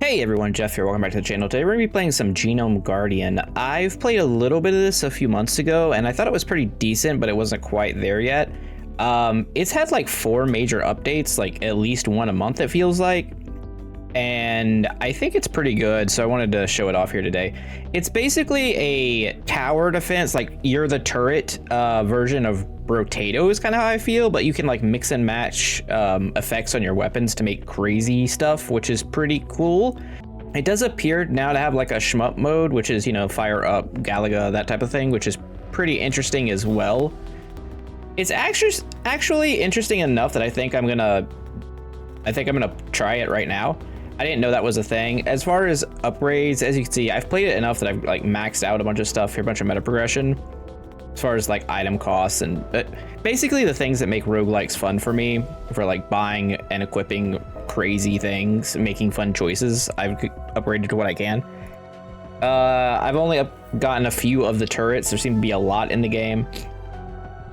Hey everyone, Jeff here. Welcome back to the channel. Today we're going to be playing some Genome Guardian. I've played a little bit of this a few months ago, and I thought it was pretty decent, but it wasn't quite there yet. It's had like 4 major updates, like at least one a month it feels like, and I think it's pretty good, so I wanted to show it off here today. It's basically a tower defense, like you're the turret version of Rotato is kind of how I feel, but you can like mix and match effects on your weapons to make crazy stuff, which is pretty cool. It does appear now to have like a shmup mode, which is, you know, fire up, Galaga, that type of thing, which is pretty interesting as well. It's actually interesting enough that I think I'm gonna try it right now. I didn't know that was a thing. As far as upgrades, as you can see, I've played it enough that I've like maxed out a bunch of stuff here, a bunch of meta progression. As far as like item costs and basically the things that make roguelikes fun for me, for like buying and equipping crazy things, making fun choices, I've upgraded to what I can. I've only gotten a few of the turrets. There seem to be a lot in the game.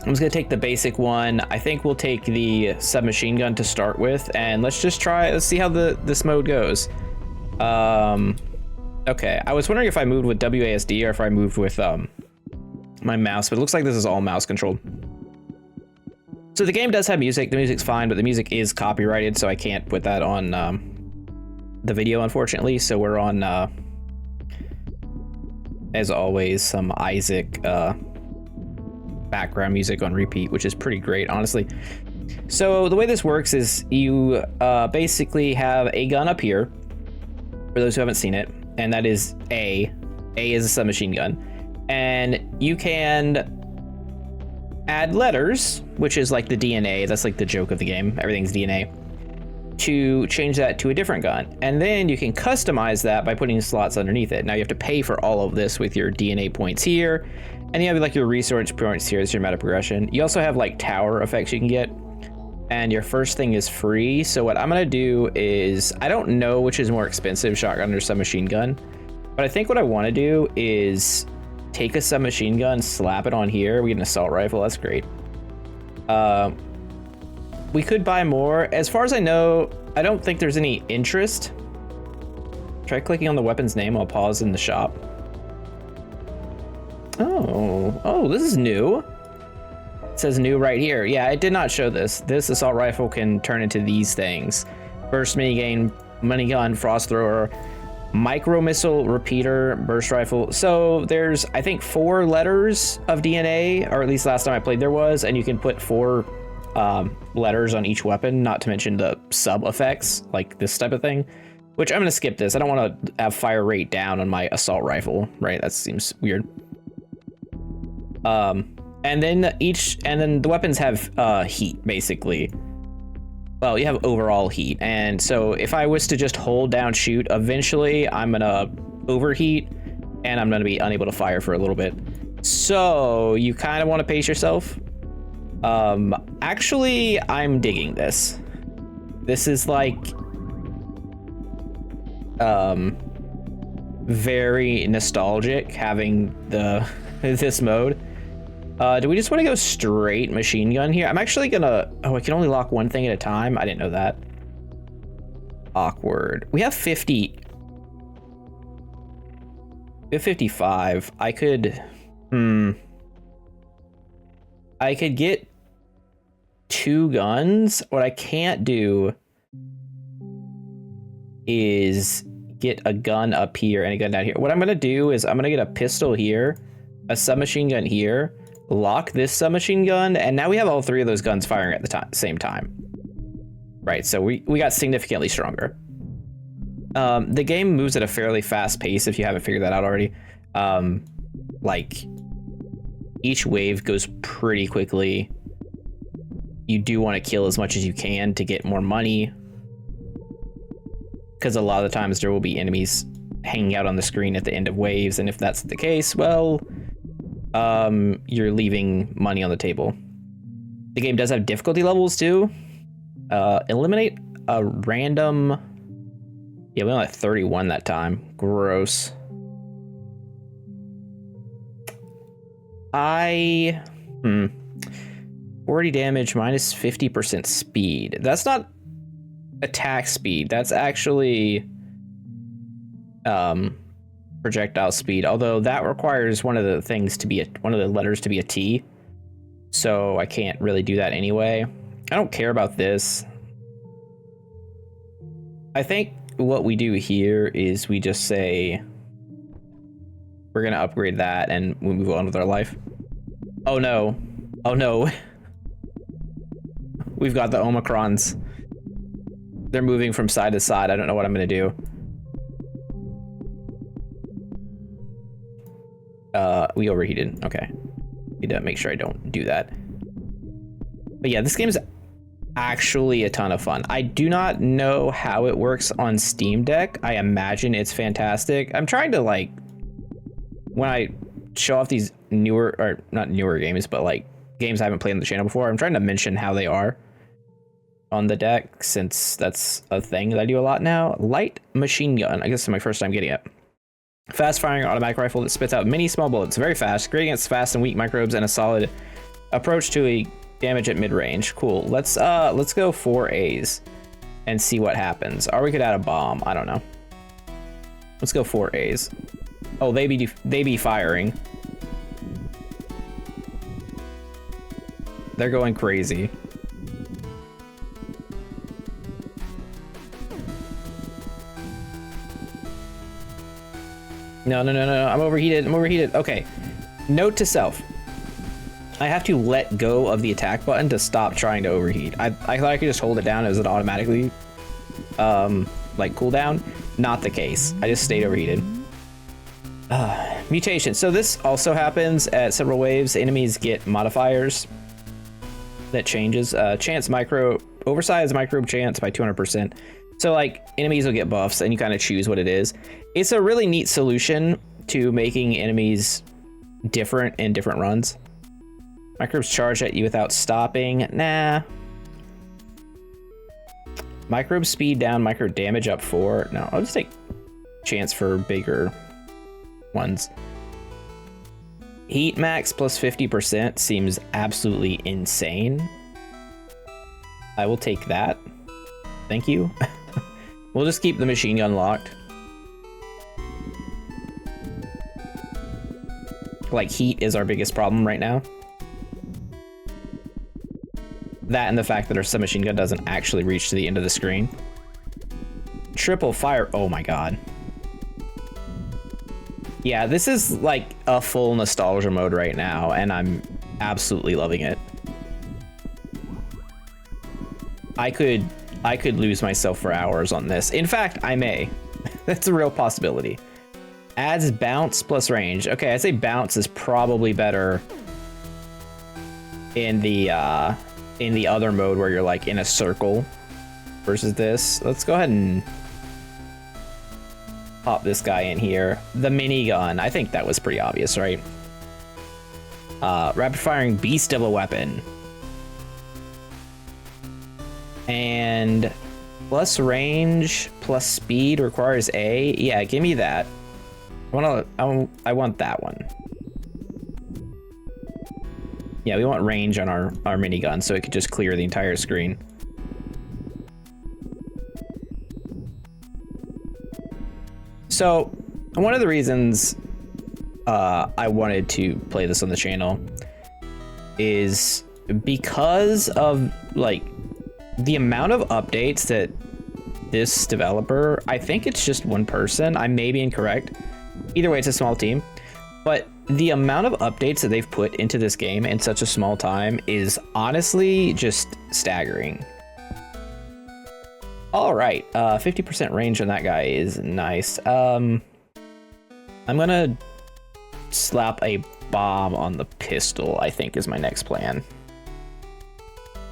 I'm just gonna take the basic one. I think we'll take the submachine gun to start with, and let's see how this mode goes. Okay, I was wondering if I moved with WASD or if I moved with my mouse, but it looks like this is all mouse controlled. So the game does have music. The music's fine, but the music is copyrighted, so I can't put that on the video, unfortunately. So we're on, as always, some Isaac background music on repeat, which is pretty great, honestly. So the way this works is you basically have a gun up here, for those who haven't seen it, and that is A. A is a submachine gun. And you can add letters, which is like the DNA, that's like the joke of the game, everything's DNA, to change that to a different gun. And then you can customize that by putting slots underneath it. Now you have to pay for all of this with your DNA points here, and you have like your resource points here, it's your meta progression. You also have like tower effects you can get, and your first thing is free. So what I'm gonna do is, I don't know which is more expensive, shotgun or submachine gun, but I think what I wanna do is take a submachine gun, slap it on here. We get an assault rifle, that's great. We could buy more. As far as I know, I don't think there's any interest. Try clicking on the weapon's name. I'll pause in the shop. Oh, this is new. It says new right here. Yeah, it did not show this. This assault rifle can turn into these things. Burst minigun, frost thrower, micro missile, repeater, burst rifle. So there's, I think, 4 letters of DNA, or at least last time I played there was, and you can put 4 letters on each weapon, not to mention the sub effects, like this type of thing, which I'm gonna skip this. I don't want to have fire rate down on my assault rifle, right? That seems weird. And then the weapons have heat, basically. Well, you have overall heat, and so if I was to just hold down shoot, eventually I'm gonna overheat and I'm gonna be unable to fire for a little bit. So you kind of want to pace yourself. Actually, I'm digging this. This is like very nostalgic having this mode. Do we just want to go straight machine gun here? I'm actually gonna... Oh, I can only lock one thing at a time? I didn't know that. Awkward. We have 50. We have 55. I could... I could get 2 guns. What I can't do is get a gun up here and a gun down here. What I'm gonna do is I'm gonna get a pistol here, a submachine gun here, lock this submachine gun, and now we have all 3 of those guns firing at the same time. Right, so we got significantly stronger. The game moves at a fairly fast pace if you haven't figured that out already. Like, each wave goes pretty quickly. You do want to kill as much as you can to get more money, because a lot of the times there will be enemies hanging out on the screen at the end of waves, and if that's the case, well, you're leaving money on the table. The game does have difficulty levels too. Eliminate a random... Yeah, we only had 31 that time. Gross. 40 damage, minus 50% speed. That's not attack speed. That's actually projectile speed, although that requires one of the letters to be a T, so I can't really do that anyway. I don't care about this. I think what we do here is we just say we're gonna upgrade that and we move on with our life. Oh no. Oh no. We've got the Omicrons. They're moving from side to side. I don't know what I'm gonna do. We overheated. Okay. Need to make sure I don't do that. But yeah, this game's actually a ton of fun. I do not know how it works on Steam Deck. I imagine it's fantastic. I'm trying to, like, when I show off these newer, or not newer games, but like games I haven't played on the channel before, I'm trying to mention how they are on the deck, since that's a thing that I do a lot now. Light machine gun. I guess it's my first time getting it. Fast firing automatic rifle that spits out many small bullets. Very fast. Great against fast and weak microbes, and a solid approach to a damage at mid-range. Cool. Let's go 4 A's and see what happens. Or we could add a bomb. I don't know. Let's go 4 A's. Oh, they be firing. They're going crazy. No. I'm overheated. Okay. Note to self. I have to let go of the attack button to stop trying to overheat. I thought I could just hold it down as it automatically, like, cooldown. Not the case. I just stayed overheated. Mutation. So this also happens at several waves. Enemies get modifiers that changes. Oversized microbe chance by 200%. So, like, enemies will get buffs and you kind of choose what it is. It's a really neat solution to making enemies different in different runs. Microbes charge at you without stopping. Nah. Microbe speed down, micro damage up 4. No, I'll just take chance for bigger ones. Heat max plus 50% seems absolutely insane. I will take that. Thank you. We'll just keep the machine gun locked. Like, heat is our biggest problem right now. That and the fact that our submachine gun doesn't actually reach to the end of the screen. Triple fire. Oh my god. Yeah, this is like a full nostalgia mode right now, and I'm absolutely loving it. I could lose myself for hours on this. In fact, I may. That's a real possibility. Adds bounce plus range. Okay, I'd say bounce is probably better in the other mode where you're like in a circle versus this. Let's go ahead and pop this guy in here. The minigun. I think that was pretty obvious, right? Rapid firing beast of a weapon. And plus range plus speed requires A. Yeah, give me that. I want that one. Yeah, we want range on our minigun so it could just clear the entire screen. So, one of the reasons I wanted to play this on the channel is because of, like, the amount of updates that this developer, I think it's just one person, I may be incorrect. Either way, it's a small team. But the amount of updates that they've put into this game in such a small time is honestly just staggering. All right, 50% range on that guy is nice. I'm gonna slap a bomb on the pistol, I think is my next plan.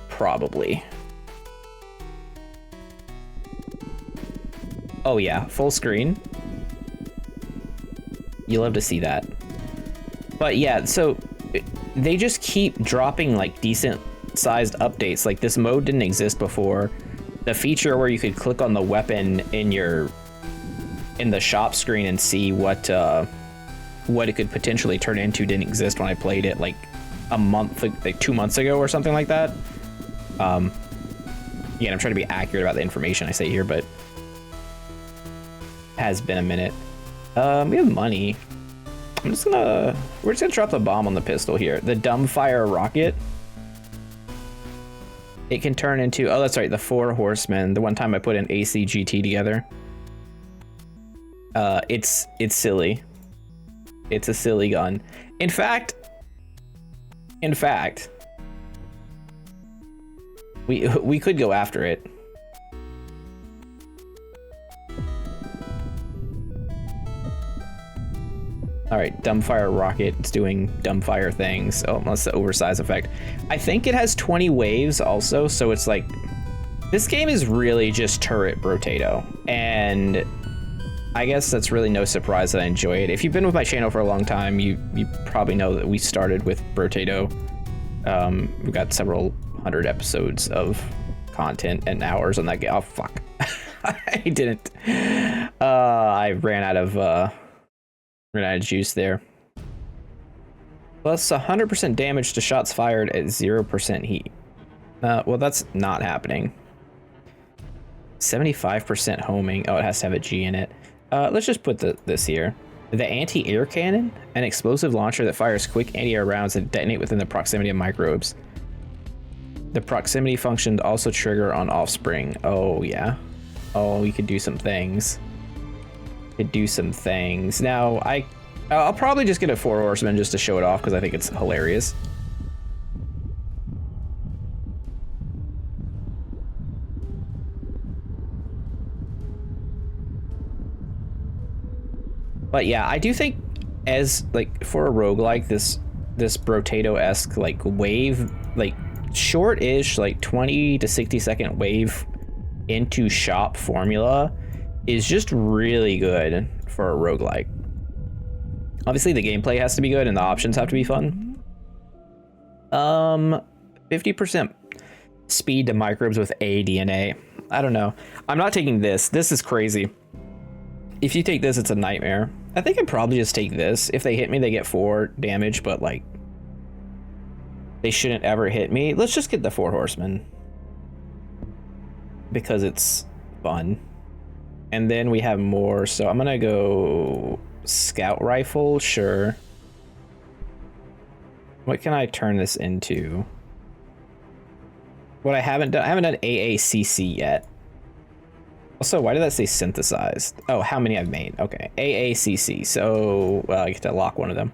Probably. Oh yeah, full screen. You love to see that. But yeah, so they just keep dropping like decent sized updates. Like, this mode didn't exist before. The feature where you could click on the weapon in the shop screen and see what it could potentially turn into didn't exist when I played it like a month, like 2 months ago or something like that. Yeah, I'm trying to be accurate about the information I say here, but it has been a minute. We have money. We're just gonna drop the bomb on the pistol here. The dumbfire rocket. It can turn into, oh, that's right, the 4 horsemen. The one time I put an ACGT together. It's silly. It's a silly gun. In fact, we could go after it. All right, dumbfire rocket. It's doing dumbfire things. Oh, that's the oversize effect. I think it has 20 waves also, so it's like, this game is really just turret brotato, and I guess that's really no surprise that I enjoy it. If you've been with my channel for a long time, you probably know that we started with brotato. We've got several hundred episodes of content and hours on that game. Oh fuck, I didn't. I ran out of juice there. Plus 100% damage to shots fired at 0% heat. Well, that's not happening. 75% homing. Oh, it has to have a G in it. Let's just put this here. The anti-air cannon, an explosive launcher that fires quick anti-air rounds that detonate within the proximity of microbes. The proximity function also trigger on offspring. Oh yeah. Oh, we could do some things. Now, I'll probably just get a 4 horseman just to show it off because I think it's hilarious. But yeah, I do think as like for a roguelike, this brotato-esque like wave, like short-ish, like 20 to 60 second wave into shop formula is just really good for a roguelike. Obviously the gameplay has to be good and the options have to be fun. 50% speed to microbes with ADNA. I don't know. I'm not taking this. This is crazy. If you take this, it's a nightmare. I think I'd probably just take this. If they hit me, they get 4 damage, but like they shouldn't ever hit me. Let's just get the 4 horsemen because it's fun. And then we have more, so I'm gonna go scout rifle, sure. What can I turn this into? What I haven't done AACC yet. Also, why did that say synthesized? Oh, how many I've made, okay. AACC, so, well, I get to lock one of them.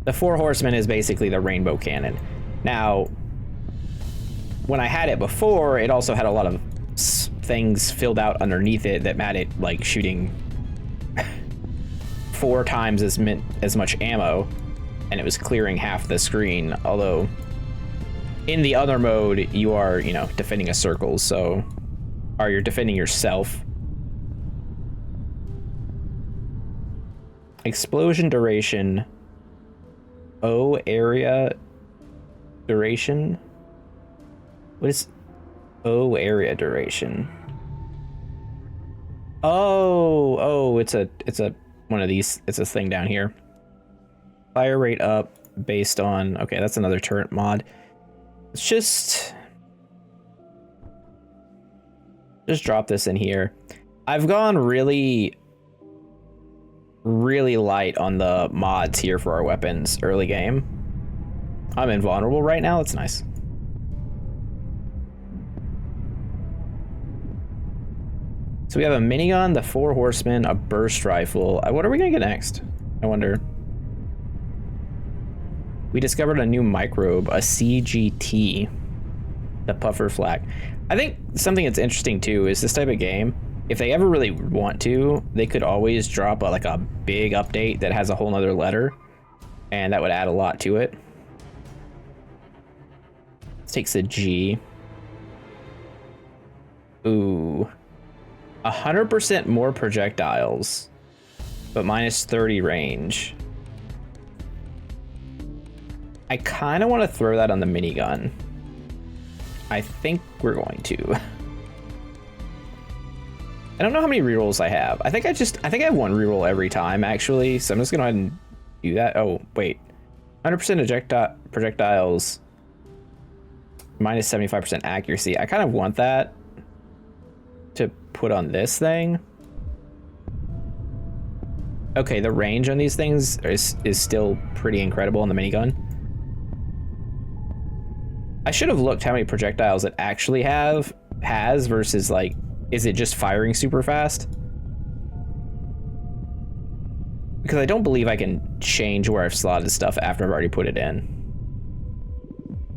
The 4 horsemen is basically the rainbow cannon. Now, when I had it before, it also had a lot of things filled out underneath it that made it like shooting 4 times as much ammo, and it was clearing half the screen. Although in the other mode, you are, you know, defending a circle, so, or you're defending yourself. Explosion duration. O area duration. What is O area duration? Oh, it's a one of these. It's a thing down here. Fire rate up based on, okay, that's another turret mod. Let's just drop this in here. I've gone really light on the mods here for our weapons early game. I'm invulnerable right now. That's nice. So we have a minigun, the 4 horsemen, a burst rifle. What are we gonna get next? I wonder. We discovered a new microbe, a CGT, the puffer flak. I think something that's interesting too is this type of game, if they ever really want to, they could always drop like a big update that has a whole nother letter, and that would add a lot to it. This takes a G. Ooh. 100% more projectiles, but minus 30 range. I kind of want to throw that on the minigun. I think we're going to. I don't know how many rerolls I have. I think I have 1 reroll every time actually, so I'm just gonna go ahead and do that. Oh wait, 100% projectiles, minus 75% accuracy. I kind of want that to put on this thing. Okay, the range on these things is still pretty incredible on the minigun. I should have looked how many projectiles it actually has versus like, is it just firing super fast? Because I don't believe I can change where I've slotted stuff after I've already put it in.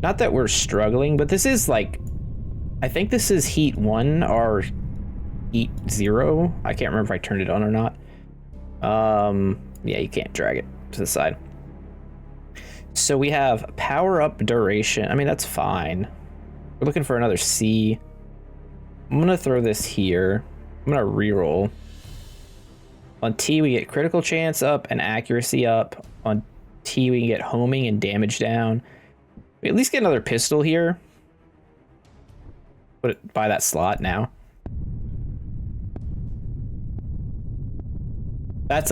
Not that we're struggling, but this is like, I think this is heat 1 or heat 0. I can't remember if I turned it on or not. Yeah, you can't drag it to the side. So we have power up duration. I mean, that's fine. We're looking for another C. I'm gonna throw this here. I'm gonna reroll. On T, we get critical chance up and accuracy up. On T, we can get homing and damage down. We at least get another pistol here. Put it by that slot now. That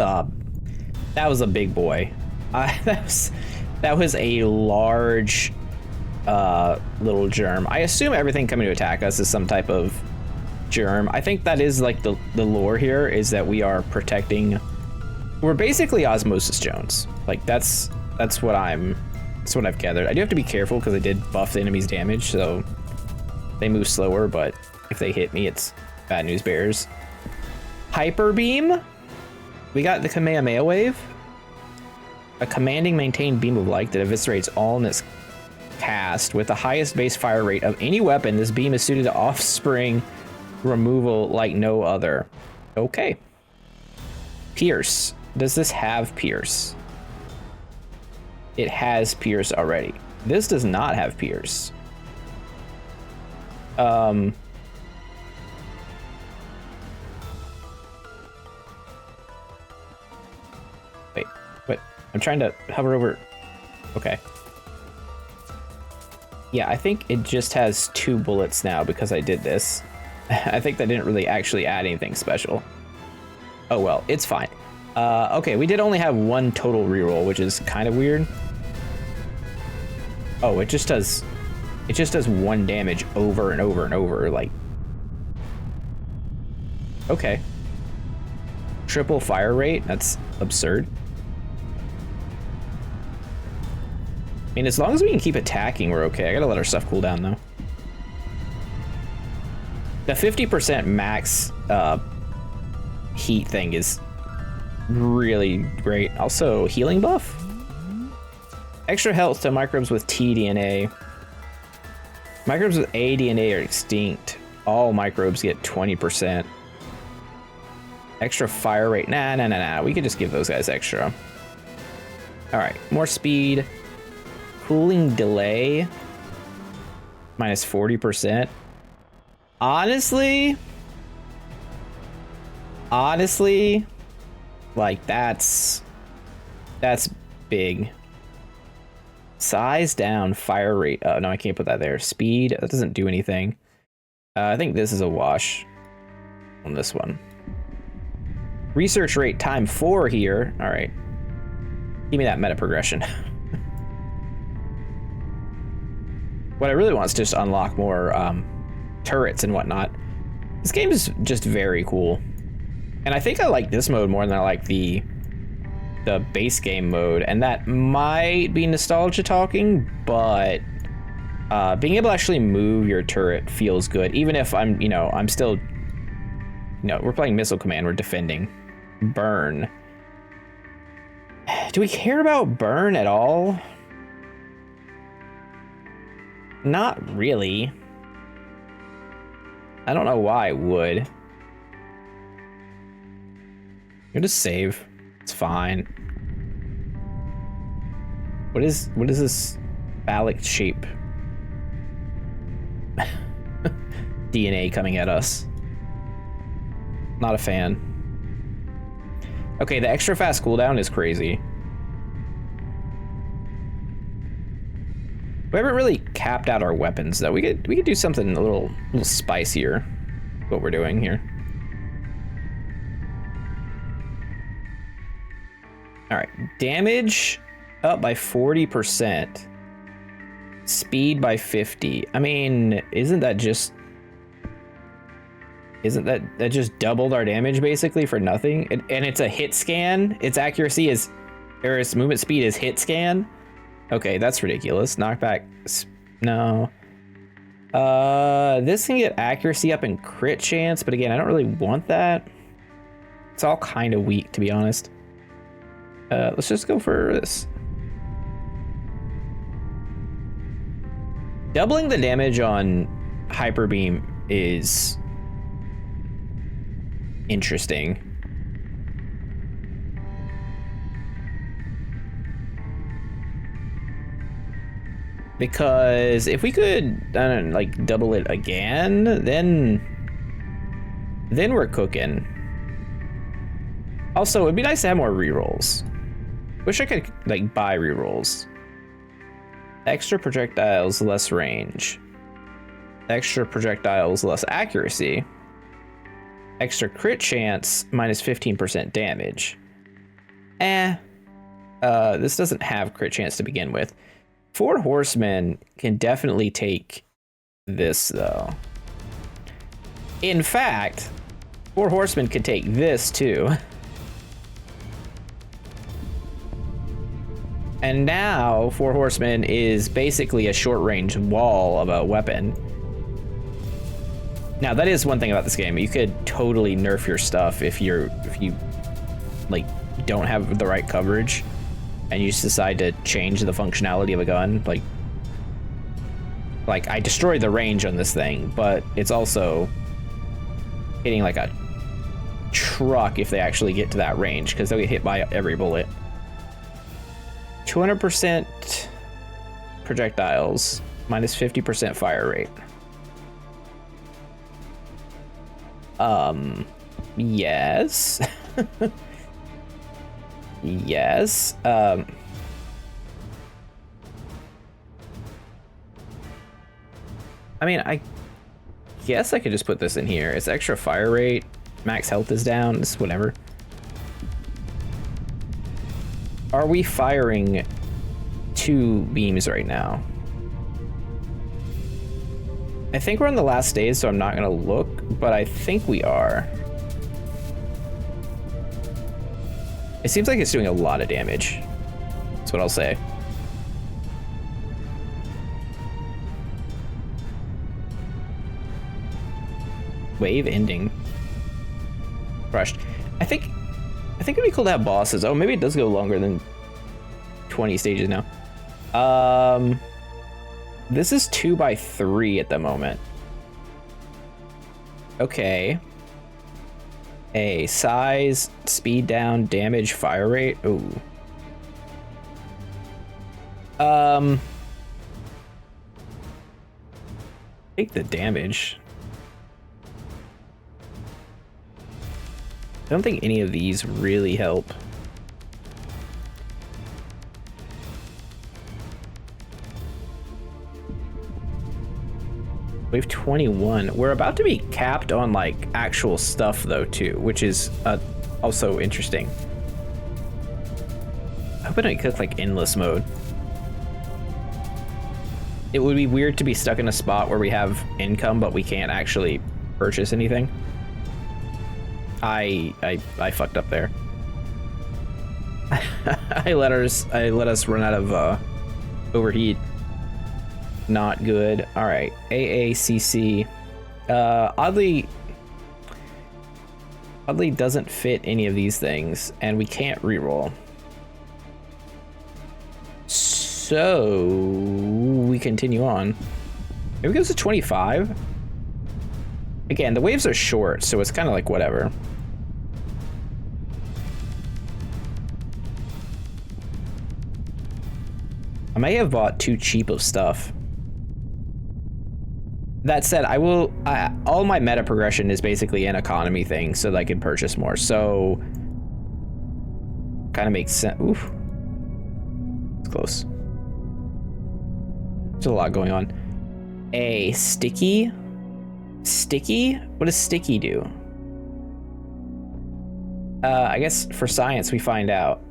was a big boy. That was a large little germ. I assume everything coming to attack us is some type of germ. I think that is like the lore here is that we are protecting. We're basically Osmosis Jones. Like that's what I've gathered. I do have to be careful because I did buff the enemy's damage, so they move slower, but if they hit me, it's bad news bears. Hyper beam. We got the Kamehameha wave. A commanding maintained beam of light that eviscerates all in its cast with the highest base fire rate of any weapon. This beam is suited to offspring removal like no other. Okay. Pierce. Does this have pierce? It has pierce already. This does not have pierce. Wait, what? I'm trying to hover over. Okay. Yeah, I think it just has 2 bullets now because I did this. I think that didn't really actually add anything special. Oh well, it's fine. Okay, we did only have 1 total reroll, which is kind of weird. Oh, it just does 1 damage over and over and over, like. Okay. Triple fire rate, that's absurd. I mean, as long as we can keep attacking, we're okay. I gotta let our stuff cool down, though. The 50% max heat thing is really great. Also, healing buff? Extra health to microbes with T DNA. Microbes with A DNA are extinct. All microbes get 20%. Extra fire rate. Nah. We could just give those guys extra. All right, more speed. Cooling delay. Minus 40%. Honestly, like that's big. Size down, fire rate. Oh no, I can't put that there. Speed, that doesn't do anything. I think this is a wash on this one. Research rate time 4 here. All right, give me that meta progression. What I really want is just unlock more turrets and whatnot. This game is just very cool, and I think I like this mode more than I like the base game mode, and that might be nostalgia talking, but being able to actually move your turret feels good, even if I'm still, we're playing Missile Command, we're defending. Burn. Do we care about burn at all? Not really. I don't know why I would. You'll just save. It's fine. What is this phallic shape? DNA coming at us. Not a fan. Okay, the extra fast cooldown is crazy. We haven't really capped out our weapons though. We could do something a little spicier. What we're doing here. All right, damage up by 40%. Speed by 50. I mean, isn't that just Isn't that just doubled our damage basically for nothing? And it's a hit scan. Its accuracy is, or its movement speed is hit scan. Okay, that's ridiculous. Knockback, no. This can get accuracy up and crit chance, but again, I don't really want that. It's all kind of weak, to be honest. Let's just go for this. Doubling the damage on Hyper Beam is interesting. Because if we could, I don't know, like double it again, then we're cooking. Also, it'd be nice to have more rerolls. Wish I could like buy rerolls. Extra projectiles, less range. Extra projectiles, less accuracy. Extra crit chance, minus 15% damage. This doesn't have crit chance to begin with. 4 horsemen can definitely take this though. In fact, 4 horsemen could take this too. And now 4 horsemen is basically a short range wall of a weapon. Now that is one thing about this game. You could totally nerf your stuff if you like don't have the right coverage and you just decide to change the functionality of a gun. Like I destroyed the range on this thing, but it's also hitting like a truck if they actually get to that range, because they'll get hit by every bullet. 200% projectiles, minus 50% fire rate. Yes. Yes. I mean, I guess I could just put this in here. It's extra fire rate, max health is down, it's whatever. Are we firing 2 beams right now? I think we're on the last stage, so I'm not gonna look, but I think we are. It seems like it's doing a lot of damage. That's what I'll say. Wave ending. Crushed. I think it'd be cool to have bosses. Oh, maybe it does go longer than 20 stages now. This is 2x3 at the moment. Okay. A size, speed down, damage, fire rate. Ooh. Take the damage. I don't think any of these really help. Wave 21. We're about to be capped on like actual stuff though too, which is also interesting. I hope I don't cook like endless mode. It would be weird to be stuck in a spot where we have income but we can't actually purchase anything. I fucked up there. I let us run out of overheat. Not good. All right, AACC. Oddly doesn't fit any of these things, and we can't reroll. So we continue on. Maybe it goes to 25. Again, the waves are short, so it's kind of like whatever. I may have bought too cheap of stuff. That said, all my meta progression is basically an economy thing so that I can purchase more. So kind of makes sense. Oof. It's close. There's a lot going on. A sticky? Sticky? What does sticky do? I guess for science we find out.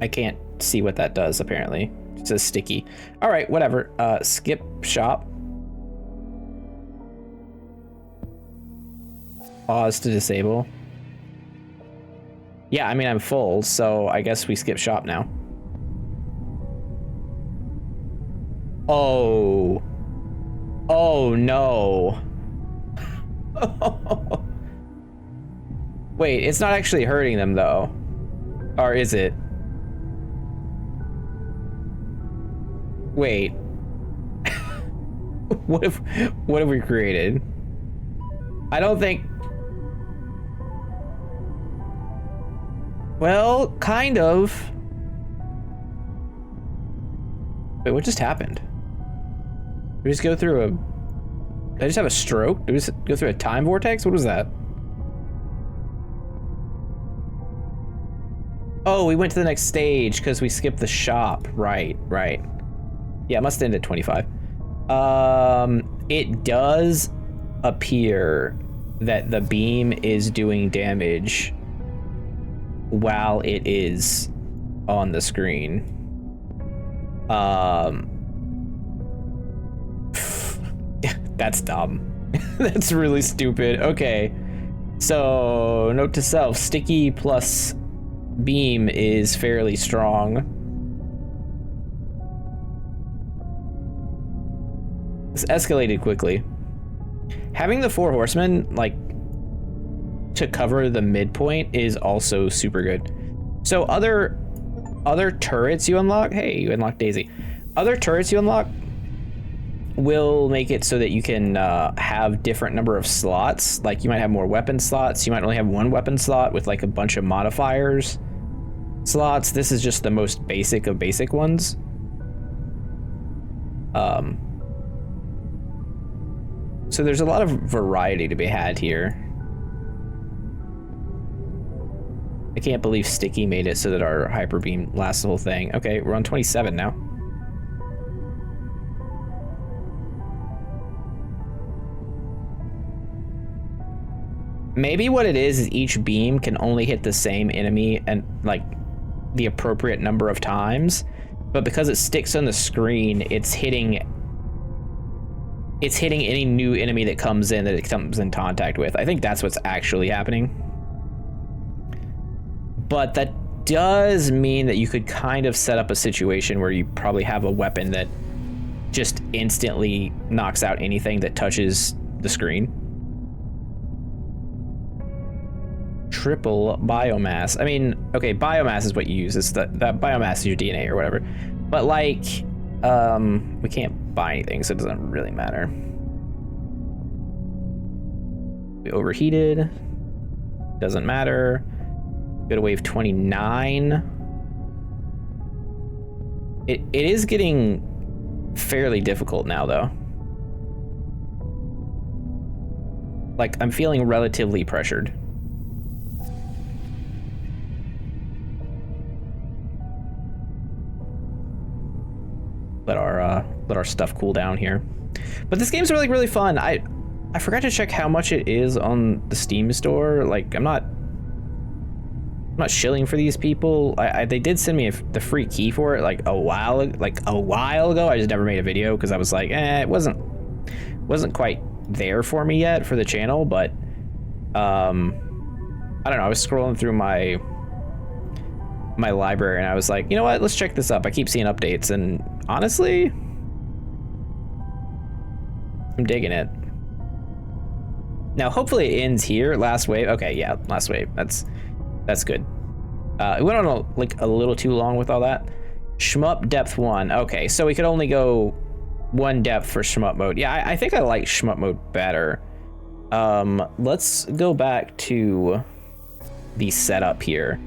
I can't see what that does apparently. It says sticky. All right, whatever. Skip shop. Pause to disable. Yeah, I mean, I'm full, so I guess we skip shop now. Oh. Oh, no. Wait, it's not actually hurting them, though. Or is it? Wait. What have we created? I don't think... Well, kind of. Wait, what just happened? Did we just go through a... Did I just have a stroke? Did we just go through a time vortex? What was that? Oh, we went to the next stage because we skipped the shop. Right. Yeah, it must end at 25. It does appear that the beam is doing damage while it is on the screen. That's dumb. That's really stupid. Okay. So, note to self, sticky plus beam is fairly strong. This escalated quickly. Having the 4 horsemen, like, to cover the midpoint is also super good. So other turrets you unlock, hey, you unlock Daisy. Other turrets you unlock will make it so that you can have different number of slots. Like you might have more weapon slots. You might only have one weapon slot with like a bunch of modifiers slots. This is just the most basic of basic ones. So there's a lot of variety to be had here. I can't believe Sticky made it so that our hyper beam lasts the whole thing. Okay, we're on 27 now. Maybe what it is each beam can only hit the same enemy and like the appropriate number of times, but because it sticks on the screen, it's hitting any new enemy that comes in that it comes in contact with. I think that's what's actually happening. But that does mean that you could kind of set up a situation where you probably have a weapon that just instantly knocks out anything that touches the screen. Triple biomass. I mean, okay, biomass is what you use. It's that biomass is your DNA or whatever. But like, we can't buy anything, so it doesn't really matter. We overheated. Doesn't matter. Go to wave 29. It is getting fairly difficult now, though. Like, I'm feeling relatively pressured. Let our stuff cool down here. But this game's really fun. I forgot to check how much it is on the Steam store. Like, I'm not shilling for these people. They did send me the free key for it like a while ago. I just never made a video because I was like, it wasn't quite there for me yet for the channel. But I don't know. I was scrolling through my library and I was like, you know what? Let's check this up. I keep seeing updates and honestly, I'm digging it. Now, hopefully it ends here. Last wave. Okay, yeah, last wave. That's good. It went on a little too long with all that. Shmup depth 1. Okay, so we could only go 1 depth for shmup mode. Yeah, I think I like shmup mode better. Let's go back to the setup here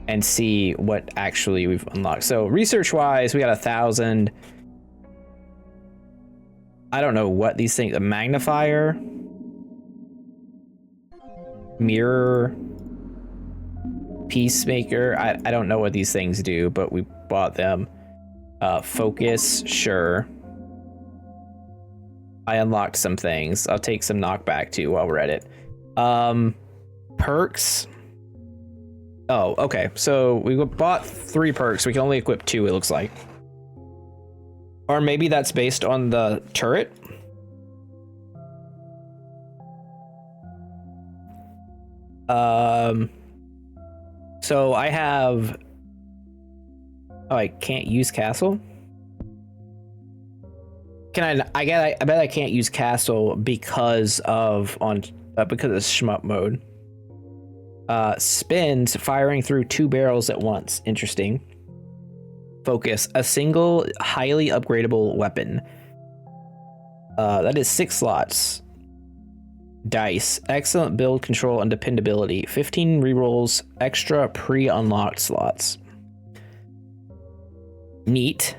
and see what actually we've unlocked. So research-wise, we got 1,000. I don't know what these things. A magnifier, mirror. Peacemaker, I don't know what these things do, but we bought them. Focus, sure. I unlocked some things. I'll take some knockback too while we're at it. Perks. Oh, okay. So we bought 3 perks. We can only equip 2, it looks like. Or maybe that's based on the turret. So I have... Oh, I can't use castle? Can I bet I can't use castle because of shmup mode. Spins firing through 2 barrels at once. Interesting. Focus, a single highly upgradable weapon. That is 6 slots. Dice, excellent build control and dependability. 15 rerolls, extra pre-unlocked slots. Neat.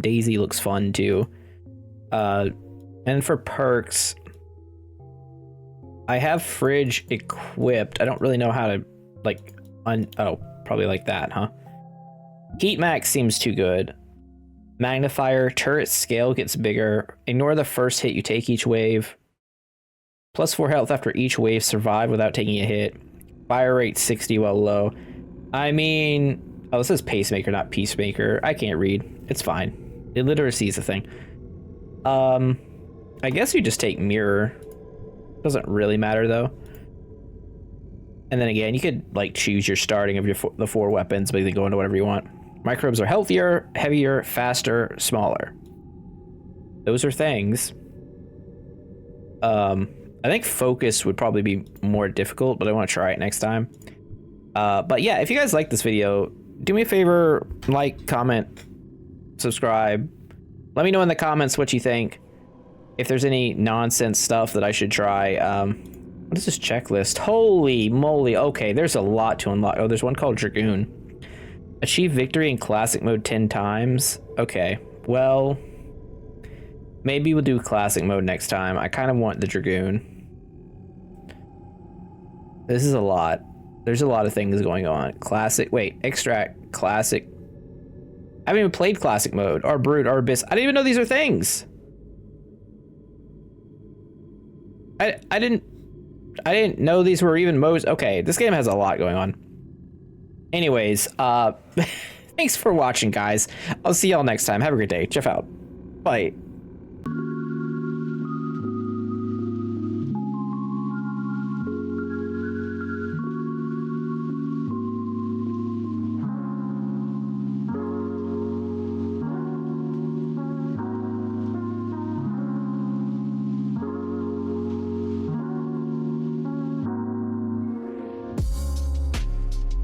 Daisy looks fun too. And for perks, I have fridge equipped. I don't really know how to probably like that, huh? Heat max seems too good. Magnifier, turret scale gets bigger. Ignore the first hit you take each wave. Plus 4 health after each wave. Survive without taking a hit. Fire rate 60 while low. I mean, oh, this is pacemaker, not peacemaker. I can't read. It's fine. Illiteracy is a thing. I guess you just take mirror. Doesn't really matter though. And then again, you could like choose your starting of the 4 weapons, but you can go into whatever you want. Microbes are healthier, heavier, faster, smaller. Those are things. I think focus would probably be more difficult, but I want to try it next time. But yeah, if you guys like this video, do me a favor, like, comment, subscribe. Let me know in the comments what you think. If there's any nonsense stuff that I should try. What is this checklist? Holy moly. Okay, there's a lot to unlock. Oh, there's one called Dragoon. Achieve victory in classic mode 10 times. Okay, well, maybe we'll do classic mode next time. I kind of want the Dragoon. This is a lot. There's a lot of things going on. Classic, wait, extract, classic. I haven't even played classic mode, or brute, or abyss. I didn't even know these are things. I didn't know these were even modes. Okay, this game has a lot going on. Anyways, thanks for watching, guys. I'll see y'all next time. Have a great day. Jeff out. Bye.